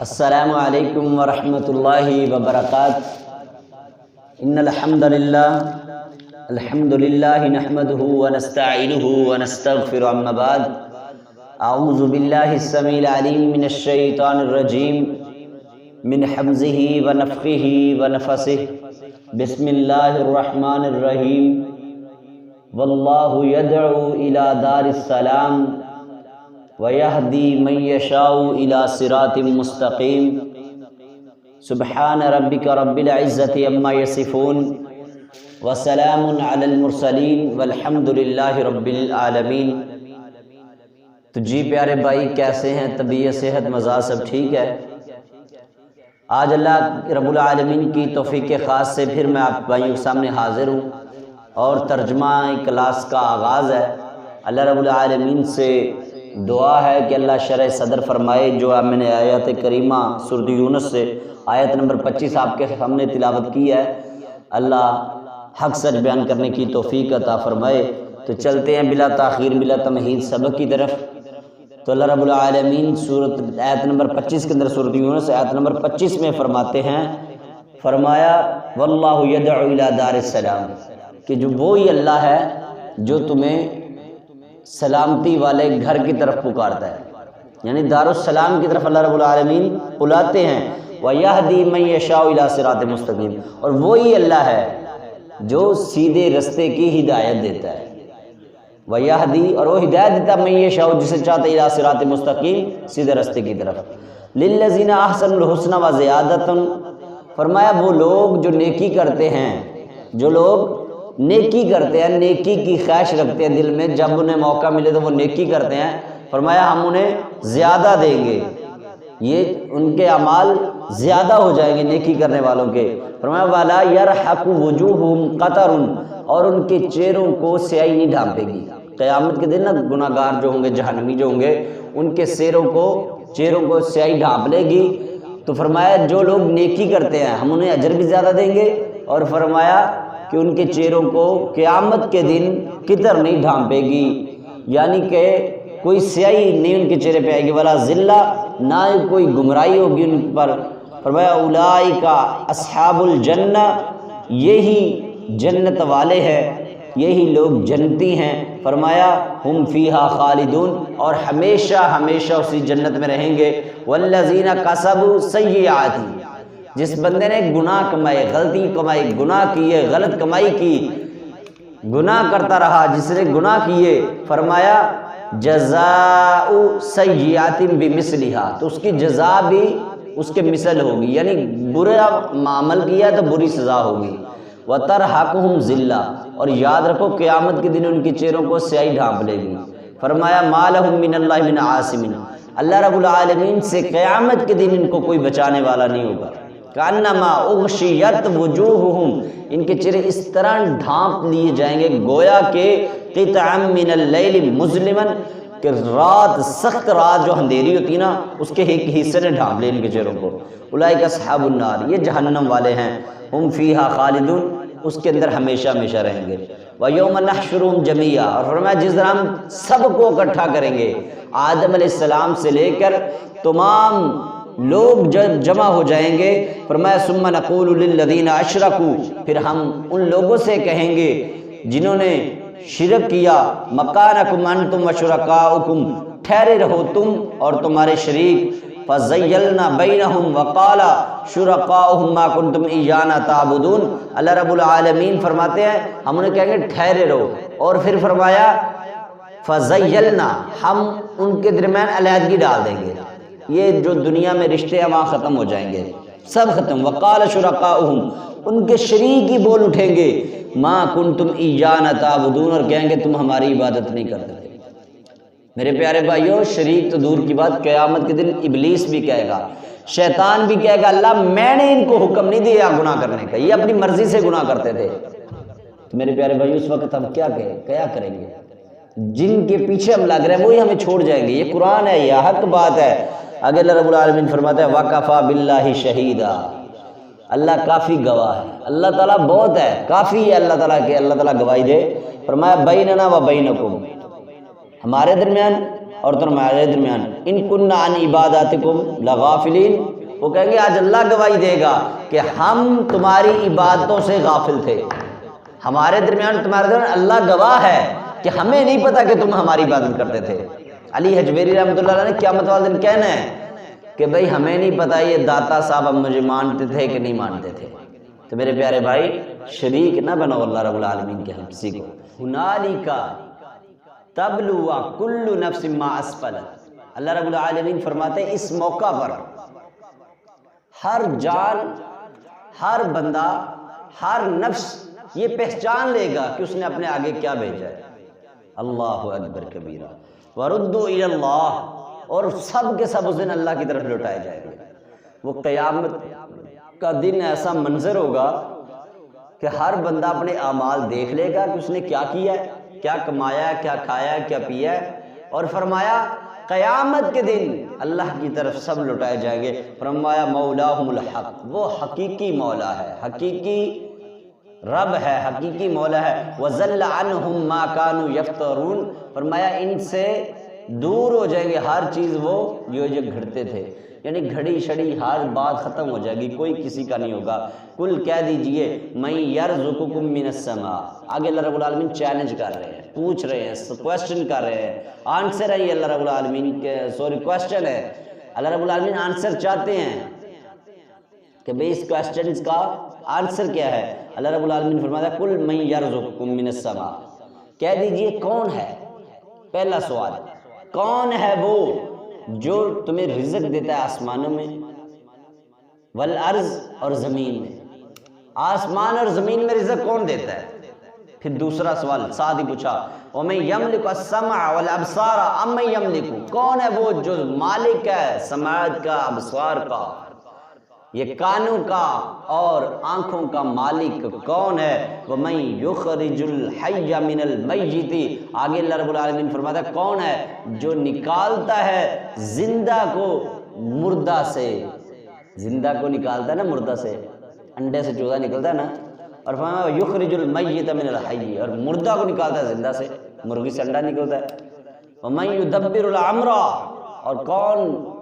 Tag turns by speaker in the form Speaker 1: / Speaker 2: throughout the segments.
Speaker 1: السلام علیکم ورحمۃ اللہ وبرکاتہ۔ ان الحمد للہ نحمده ونستعینه ونستغفر، اما بعد اعوذ باللہ السمیع العلیم من الشیطان الرجیم من حمزه ونفخه ونفثه، بسم اللہ الرحمن الرحیم۔ واللہ یدعو الی دار السلام وَيَهْدِي مَن يَشَاءُ إِلَى صِرَاطٍ مُّسْتَقِيمٍ۔ سبحان ربک رب العزۃ عما یصفون وسلام علی المرسلین والحمد للہ رب العالمین۔ تو جی پیارے بھائی، کیسے ہیں؟ طبیعت، صحت، مزاج سب ٹھیک ہے؟ آج اللہ رب العالمین کی توفیق خاص سے پھر میں آپ بھائیوں کے سامنے حاضر ہوں اور ترجمہ کلاس کا آغاز ہے۔ اللہ رب العالمین سے دعا ہے کہ اللہ شرح صدر فرمائے۔ جو میں نے آیت کریمہ سورۃ یونس سے آیت نمبر 25 آپ کے سامنے تلاوت کی ہے، اللہ حق سچ بیان کرنے کی توفیق عطا فرمائے۔ تو چلتے ہیں بلا تاخیر بلا تمہید سبق کی طرف۔ تو اللہ رب العالمین آیت نمبر 25 کے اندر سورۃ یونس آیت نمبر 25 میں فرماتے ہیں، فرمایا واللہ یدعو الی دار السلام، کہ جو وہی اللہ ہے جو تمہیں سلامتی والے گھر کی طرف پکارتا ہے، یعنی دار السلام کی طرف اللہ رب العالمین بلاتے ہیں۔ وَيَهْدِي مَن يَشَاءُ إِلَى صِرَاطٍ مُّسْتَقِيمٍ، اور وہی اللہ ہے جو سیدھے رستے کی ہدایت دیتا ہے۔ وَيَهْدِي، اور وہ ہدایت دیتا ہے، مَن يَشَاءُ، جسے چاہتا ہے، إِلَى صِرَاطٍ مُّسْتَقِيمٍ، سیدھے رستے کی طرف۔ لِلَّذِينَ أَحْسَنُوا الْحُسْنَى وَزِيَادَةٌ، فرمایا وہ لوگ جو نیکی کرتے ہیں، جو لوگ نیکی کرتے ہیں، نیکی کی خواہش رکھتے ہیں دل میں، جب انہیں موقع ملے تو وہ نیکی کرتے ہیں، فرمایا ہم انہیں زیادہ دیں گے، یہ ان کے اعمال زیادہ ہو جائیں گے نیکی کرنے والوں کے۔ فرمایا وَلَا يَرْحَقُ وُجُوهُهُمْ قَتَرٌ، اور ان کے چہروں کو سیاہی نہیں ڈھانپے گی۔ قیامت کے دن نا گناہ گار جو ہوں گے، جہنمی جو ہوں گے، ان کے چہروں کو سیاہی ڈھانپ لے گی۔ تو فرمایا جو لوگ نیکی کرتے ہیں ہم انہیں اجر بھی زیادہ دیں گے، اور فرمایا کہ ان کے چہروں کو قیامت کے دن قطر نہیں ڈھانپے گی، یعنی کہ کوئی سیاہی نہیں ان کے چہرے پہ آئے گی، ولا ذلہ، نہ کوئی گمراہی ہوگی ان پر۔ فرمایا اولئک اصحاب الجنہ، یہی جنت والے ہیں، یہی لوگ جنتی ہیں۔ فرمایا ہم فیہا خالدون، اور ہمیشہ ہمیشہ اسی جنت میں رہیں گے۔ والذین کسبوا سیئات، جس بندے نے گناہ کمائے، غلطی کمائی، گناہ کیے، غلط کمائی کی، گناہ کرتا رہا، جس نے گناہ کیے، فرمایا جزاء سیئات بمثلھا، تو اس کی جزا بھی اس کے مثل ہوگی، یعنی برا عمل کیا تو بری سزا ہوگی۔ وترہقہم ذلہ، اور یاد رکھو قیامت کے دن ان کے چہروں کو سیاہی ڈھانپ لے گی۔ فرمایا ما لہم من اللہ من عاصم، اللہ رب العالمین سے قیامت کے دن ان کو کوئی بچانے والا نہیں ہوگا۔ کانما اغشیت وجوہہم، ان کے چہرے اس طرح ڈھانپ لیے جائیں گے گویا کہ قطعا من اللیل مظلما، کہ رات، سخت رات جو اندھیری ہوتی ہے نا، اس کے ایک حصے نے ڈھانپ لے ان کے چہروں کو۔ اولئک اصحاب النار، یہ جہنم والے ہیں، ہم فیہا خالدون، اس کے اندر ہمیشہ ہمیشہ رہیں گے۔ وَيَوْمَ نَحْشُرُهُمْ جَمِيعًا، اور فرمایا جس طرح ہم سب کو اکٹھا کریں گے، آدم علیہ السلام سے لے کر تمام لوگ جب جمع ہو جائیں گے، فرمایا ثم نقول للذین اشرکوا، پھر ہم ان لوگوں سے کہیں گے جنہوں نے شرک کیا، مکانکم انتم وشرکاؤکم، ٹھہرے رہو تم اور تمہارے شریک، فزیلنا بینہم وقال شرکاؤہم ما کنتم ایانا تعبدون، اللہ رب العالمین فرماتے ہیں ہم انہیں کہیں گے ٹھہرے رہو، اور پھر فرمایا فزیلنا، ہم ان کے درمیان علیحدگی ڈال دیں گے، یہ جو دنیا میں رشتے ہیں وہاں ختم ہو جائیں گے، سب ختم۔ وقال شرکاؤہم، ان کے شریک ہی بول اٹھیں گے، ما کنتم ایانا تعبدون، اور کہیں گے تم ہماری عبادت نہیں کرتے تھے۔ میرے پیارے بھائیوں، شریک تو دور کی بات، قیامت کے دن ابلیس بھی کہے گا، شیطان بھی کہے گا اللہ میں نے ان کو حکم نہیں دیا گناہ کرنے کا، یہ اپنی مرضی سے گناہ کرتے تھے۔ تو میرے پیارے بھائیوں، اس وقت ہم کیا کریں گے؟ جن کے پیچھے ہم لگ رہے ہیں وہی ہمیں چھوڑ جائیں گے، یہ قرآن ہے، یہ حق بات ہے۔ آگے اللہ رب العالمین فرماتا ہے وَكَفَى بِاللَّهِ شَهِيدًا، اللہ کافی گواہ ہے، اللہ تعالیٰ بہت ہے، کافی ہے اللہ تعالیٰ کہ اللہ تعالیٰ گواہی دے۔ فرمایا بَيْنَنَا وَبَيْنَكُمْ، ہمارے درمیان اور تمہارے درمیان ان کننا عن عباداتکم لغافلین، وہ کہیں گے آج اللہ گواہی دے گا کہ ہم تمہاری عبادتوں سے غافل تھے، ہمارے درمیان تمہارے درمیان اللہ گواہ ہے کہ ہمیں نہیں پتا کہ تم ہماری عبادت کرتے تھے۔ علی حجویری رحمۃ اللہ علیہ نے قیامت والے دن کہنا ہے کہ بھئی ہمیں نہیں پتا یہ داتا صاحب ہم مجھے مانتے تھے کہ نہیں مانتے تھے۔ تو میرے پیارے بھائی شریک نہ بناؤ اللہ رب العالمین کے کسی کو۔ ہنالک تبلو کل نفس ما اسفلت، اللہ رب العالمین فرماتے ہیں اس موقع پر ہر جان، ہر بندہ، ہر نفس یہ پہچان لے گا کہ اس نے اپنے آگے کیا بھیجا ہے۔ اللہ اکبر کبیرہ وردوا الی اللہ، اور سب کے سب اس دن اللہ کی طرف لوٹائے جائیں گے۔ وہ قیامت کا دن ایسا منظر ہوگا کہ ہر بندہ اپنے اعمال دیکھ لے گا کہ اس نے کیا کیا ہے، کیا کمایا ہے، کیا کھایا ہے، کیا پیا ہے، اور فرمایا قیامت کے دن اللہ کی طرف سب لوٹائے جائیں گے۔ فرمایا مولاہم الحق، وہ حقیقی مولا ہے، حقیقی رب ہے، حقیقی مولا ہے۔ وَضَلَّ عَنْهُمْ مَا كَانُوا يَفْتَرُونَ، فرمایا ان سے دور ہو جائیں گے ہر چیز وہ جو گھڑتے تھے، یعنی گھڑی شڑی ہر بات ختم ہو جائے گی، کوئی کسی کا نہیں ہوگا۔ کل کہہ دیجئے مَن يَرْزُقُكُم مِّنَ السَّمَاءِ، آگے اللہ رب العالمین چیلنج کر رہے ہیں، پوچھ رہے ہیں، کویسچن کر رہے ہیں، آنسر ہے یہ اللہ رب العالمین کے، کویسچن ہے، اللہ رب العالمین آنسر چاہتے ہیں کہ بھئی اس کویسچنز کا آنسر کیا ہے۔ اللہ رب العالمین فرماتا ہے کل من یرزقکم من السماء، کہہ دیجئے کون ہے، پہلا سوال کون ہے وہ جو تمہیں رزق دیتا ہے آسمانوں میں، والارض اور زمین میں، آسمان اور زمین میں رزق کون دیتا ہے۔ پھر دوسرا سوال ساتھ ہی پوچھا وَمَن يَمْلِكُ السَّمْعَ وَالْأَبْصَارَ أَمَّن يَمْلِكُ، کون ہے وہ جو مالک ہے سماعت کا، ابصار کا، یہ کانوں کا اور آنکھوں کا مالک کون ہے۔ وَمَن يُخْرِجُ الْحَيَّ مِنَ الْمَيِّتِ، آگے اللہ رب العالمین فرماتا ہے کون ہے جو نکالتا ہے زندہ کو مردہ سے، زندہ کو نکالتا ہے نا مردہ سے، انڈے سے چوزا نکلتا ہے نا، اور فرمایا یخرج المیت من الحی، اور مردہ کو نکالتا ہے زندہ سے، مرغی سے انڈا نکلتا ہے۔ وَمَن يُدَبِّرُ الْأَمْرَ، اور کون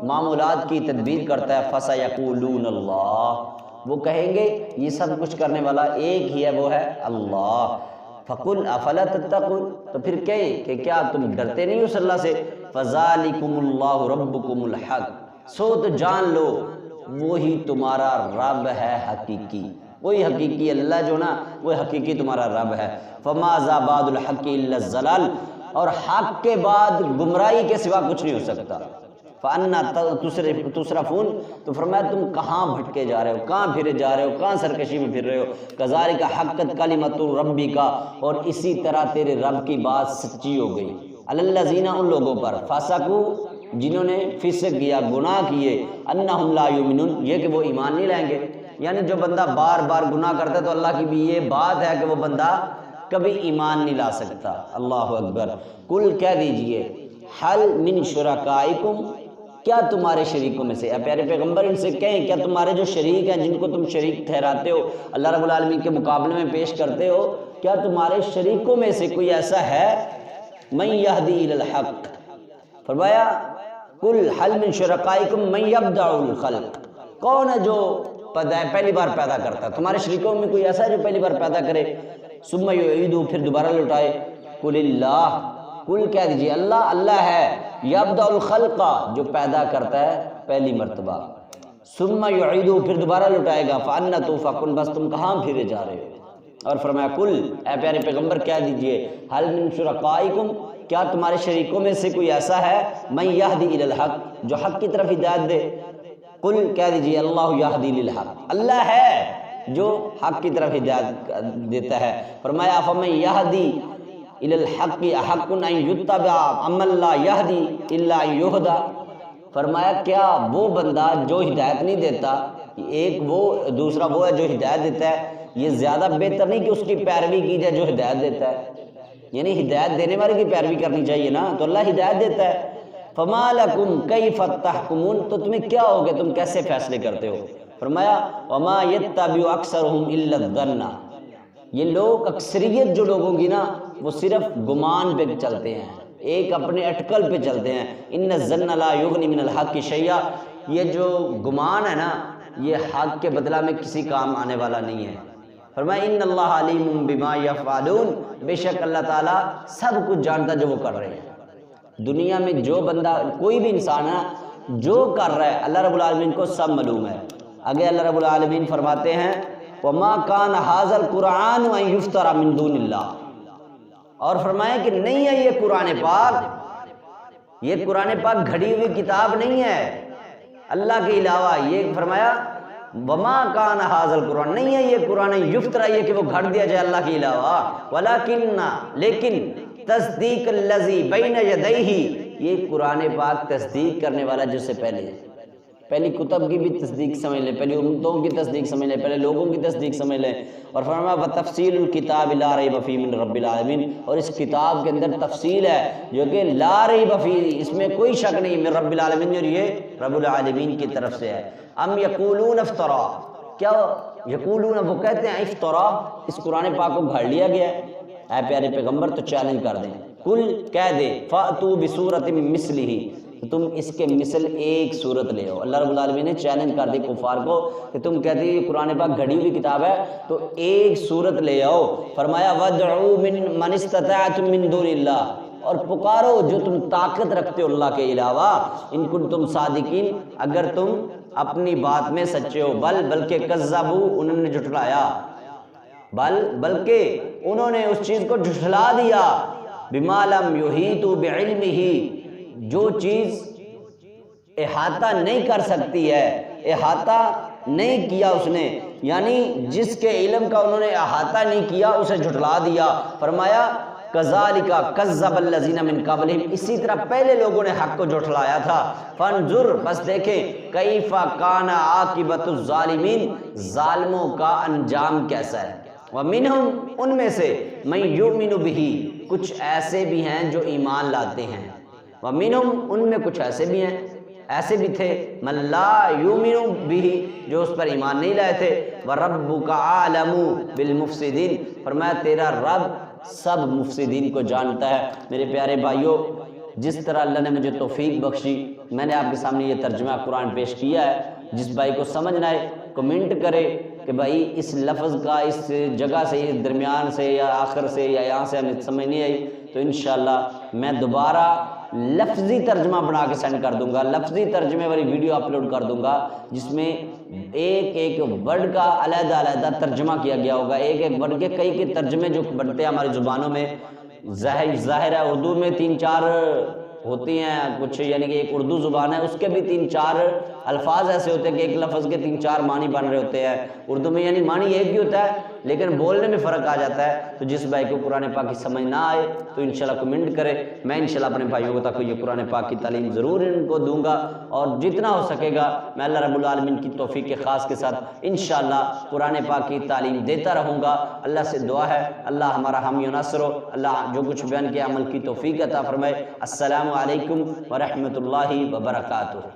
Speaker 1: معاملات کی تدبیر کرتا ہے، فَسَيَقُولُونَ اللَّهُ، وہ کہیں گے یہ سب کچھ کرنے والا ایک ہی ہے، وہ ہے اللہ۔ فَقُلْ أَفَلَا تَتَّقُونَ، تو پھر کہیں کہ کیا تم ڈرتے نہیں اس اللہ سے۔ فَذَلِكُمُ اللَّهُ رَبُّكُمُ الْحَقُّ، سو تو جان لو وہی تمہارا رب ہے حقیقی، وہی حقیقی اللہ جو نا وہ حقیقی تمہارا رب ہے۔ فَمَاذَا بَعْدُ الْحَقِّ إِلَّا الضَّلَالُ، اور حق کے بعد گمراہی کے سوا کچھ نہیں ہو سکتا۔ فَأَنَّا تُصْرَفُونَ، تو فرمایا تم کہاں بھٹکے جا رہے ہو، کہاں پھرے جا رہے ہو، کہاں سرکشی میں پھر رہے ہو۔ کذالک حقت کلمۃ ربک، اور اسی طرح تیرے رب کی بات سچی ہو گئی، علی الذین، ان لوگوں پر، فسقوا، جنہوں نے فسق کیا، گناہ کیے، انہم لا یؤمنون، یہ کہ وہ ایمان نہیں لائیں گے۔ یعنی جو بندہ بار بار گناہ کرتا ہے تو اللہ کی بھی یہ بات ہے کہ وہ بندہ کبھی ایمان نہیں لا سکتا۔ اللہ اکبر۔ کل کہہ دیجئے حل من شرکائکم، کیا تمہارے شریکوں میں سے، اے پیارے پیغمبر ان سے کہیں کیا تمہارے جو شریک ہیں جن کو تم شریک ٹھہراتے ہو اللہ رب العالمین کے مقابلے میں پیش کرتے ہو، کیا تمہارے شریکوں میں سے کوئی ایسا ہے، من یہدی الی الحق، فرمایا کل حل من شرکائکم من یبدع الخلق، کون ہے جو پہلی بار پیدا کرتا ہے، تمہارے شریکوں میں کوئی ایسا ہے جو پہلی بار پیدا کرے، ثم یعیدہ، پھر دوبارہ لوٹائے، قل اللہ، کل کہہ دیجئے اللہ، اللہ ہے، یبدع الخلق، جو پیدا کرتا ہے پہلی مرتبہ، ثم یعیدہ، پھر دوبارہ لوٹائے گا، فأنا توفقون، بس تم کہاں پھرے جا رہے ہو۔ اور فرمایا کل، اے پیارے پیغمبر کہہ دیجئے حل من شرکائکم، کیا تمہارے شریکوں میں سے کوئی ایسا ہے، من یہدی الی الحق، جو حق کی طرف ہدایت دے، قل کہہ دیجئے اللہ یہدی للحق، اللہ ہے جو حق کی طرف ہدایت دیتا ہے۔ فرمایا فمن یہدی الی الحق احق ان یتبع امن لا یہدی الا ان یہدی، فرمایا کیا وہ بندہ جو ہدایت نہیں دیتا، ایک وہ دوسرا وہ ہے جو ہدایت دیتا ہے، یہ زیادہ بہتر نہیں کہ اس کی پیروی کی جائے جو ہدایت دیتا ہے، یعنی ہدایت دینے والے کی پیروی کرنی چاہیے نا، تو اللہ ہدایت دیتا ہے۔ فما لکم کیف تحکمون، تو تمہیں کیا ہو گیا، تم کیسے فیصلے کرتے ہو۔ فرمایا وما یتبع اکثرهم الا الظن، یہ لوگ اکثریت جو لوگوں کی نا وہ صرف گمان پہ چلتے ہیں، ایک اپنے اٹکل پہ چلتے ہیں. ان الظن لا یغنی من الحق شیئا، یہ جو گمان ہے نا یہ حق کے بدلہ میں کسی کام آنے والا نہیں ہے. فرمایا ان اللہ علیم بما یفعلون، بے شک اللہ تعالیٰ سب کچھ جانتا جو وہ کر رہے ہیں. دنیا میں جو بندہ کوئی بھی انسان ہے جو کر رہا ہے اللہ رب العالمین کو سب معلوم ہے. آگے اللہ رب العالمین فرماتے ہیں وما کان ھذا القرآن ان یفترى من دون اللہ، اور فرمایا کہ نہیں ہے یہ قرآن پاک، یہ قرآن پاک گھڑی ہوئی کتاب نہیں ہے اللہ کے علاوہ. یہ فرمایا وما کان ھذا القرآن، نہیں ہے یہ قرآن یفترى، یہ کہ وہ گھڑ دیا جائے اللہ کے علاوہ. ولکن، لیکن تصدیق الذی بین یدیہ، یہ قرآن پاک تصدیق کرنے والا جس سے پہلے ہے. پہلی کتب کی بھی تصدیق سمجھ لیں، پہلی امتوں کی تصدیق سمجھ لیں، پہلے لوگوں کی تصدیق سمجھ لیں. اور فرمایا وتفصیل الکتاب لا ریب فیہ من رب العالمین، اور اس کتاب کے اندر تفصیل ہے جو کہ لا ریب فیہ، اس میں کوئی شک نہیں، من رب العالمین، اور یہ رب العالمین کی طرف سے ہے. ام یقولون افترا، کیا یقولون، وہ کہتے ہیں افترا، اس قرآن پاک کو گھڑ لیا گیا ہے. اے پیارے پیغمبر تو چیلنج کر دیں، کل کہہ دے فاتو بصورت مثلہ، تو تم اس کے مثل ایک صورت لے آؤ. اللہ رب العالمین نے چیلنج کر دی کفار کو کہ تم کہتے ہو یہ قرآن پاک گھڑی ہوئی کتاب ہے تو ایک صورت لے آؤ. فرمایا وادعوا من استطعتم من دون اللہ، اور پکارو جو تم طاقت رکھتے ہو اللہ کے علاوہ، ان کنتم صادقین، اگر تم اپنی بات میں سچے ہو. بلکہ کذبوا، انہوں نے جھٹلایا، بلکہ انہوں نے اس چیز کو جھٹلا دیا. بما لم یحیطوا بعلمہ، جو چیز احاطہ نہیں کر سکتی ہے، احاطہ نہیں کیا اس نے، یعنی جس کے علم کا انہوں نے احاطہ نہیں کیا اسے جھٹلا دیا. فرمایا کذالک کذب الذین من قبلہم، اسی طرح پہلے لوگوں نے حق کو جھٹلایا تھا. فانظر، بس دیکھیں، کیف کان عاقبۃ الظالمین، ظالموں کا انجام کیسا ہے. ومنہم، ان میں سے، من یؤمن بہ، کچھ ایسے بھی ہیں جو ایمان لاتے ہیں. ومنہم، ان میں کچھ ایسے بھی ہیں، ایسے بھی تھے، من لا یؤمن بہ، جو اس پر ایمان نہیں لائے تھے. وربک اعلم بالمفسدین، فرمایا تیرا رب سب مفسدین کو جانتا ہے. میرے پیارے بھائیوں، جس طرح اللہ نے مجھے توفیق بخشی، میں نے آپ کے سامنے یہ ترجمہ قرآن پیش کیا ہے. جس بھائی کو سمجھ نہ آئے کمنٹ کرے کہ بھائی اس لفظ کا اس جگہ سے، اس درمیان سے یا آخر سے یا یہاں سے ہمیں سمجھ نہیں آئی، تو انشاءاللہ میں دوبارہ لفظی ترجمہ بنا کے سینڈ کر دوں گا، لفظی ترجمے والی ویڈیو اپلوڈ کر دوں گا جس میں ایک ایک ورڈ کا علیحدہ علیحدہ ترجمہ کیا گیا ہوگا. ایک ایک ورڈ کے کئی ترجمے جو بنتے ہیں ہماری زبانوں میں. ظاہر ہے اردو میں 3-4 ہوتی ہیں کچھ، یعنی کہ ایک اردو زبان ہے اس کے بھی 3-4 الفاظ ایسے ہوتے ہیں کہ ایک لفظ کے 3-4 معنی بن رہے ہوتے ہیں اردو میں، یعنی معنی ایک ہی ہوتا ہے لیکن بولنے میں فرق آ جاتا ہے. تو جس بھائی کو قرآن پاک کی سمجھ نہ آئے تو انشاءاللہ کمنٹ کرے، میں انشاءاللہ اپنے بھائیوں تک یہ قرآن پاک کی تعلیم ضرور ان کو دوں گا، اور جتنا ہو سکے گا میں اللہ رب العالمین کی توفیق خاص کے ساتھ انشاءاللہ قرآن پاک کی تعلیم دیتا رہوں گا. اللہ سے دعا ہے اللہ ہمارا حامی و ناصر ہو، اللہ جو کچھ بیان کے عمل کی توفیق عطا فرمائے. السلام علیکم ورحمۃ اللہ وبرکاتہ.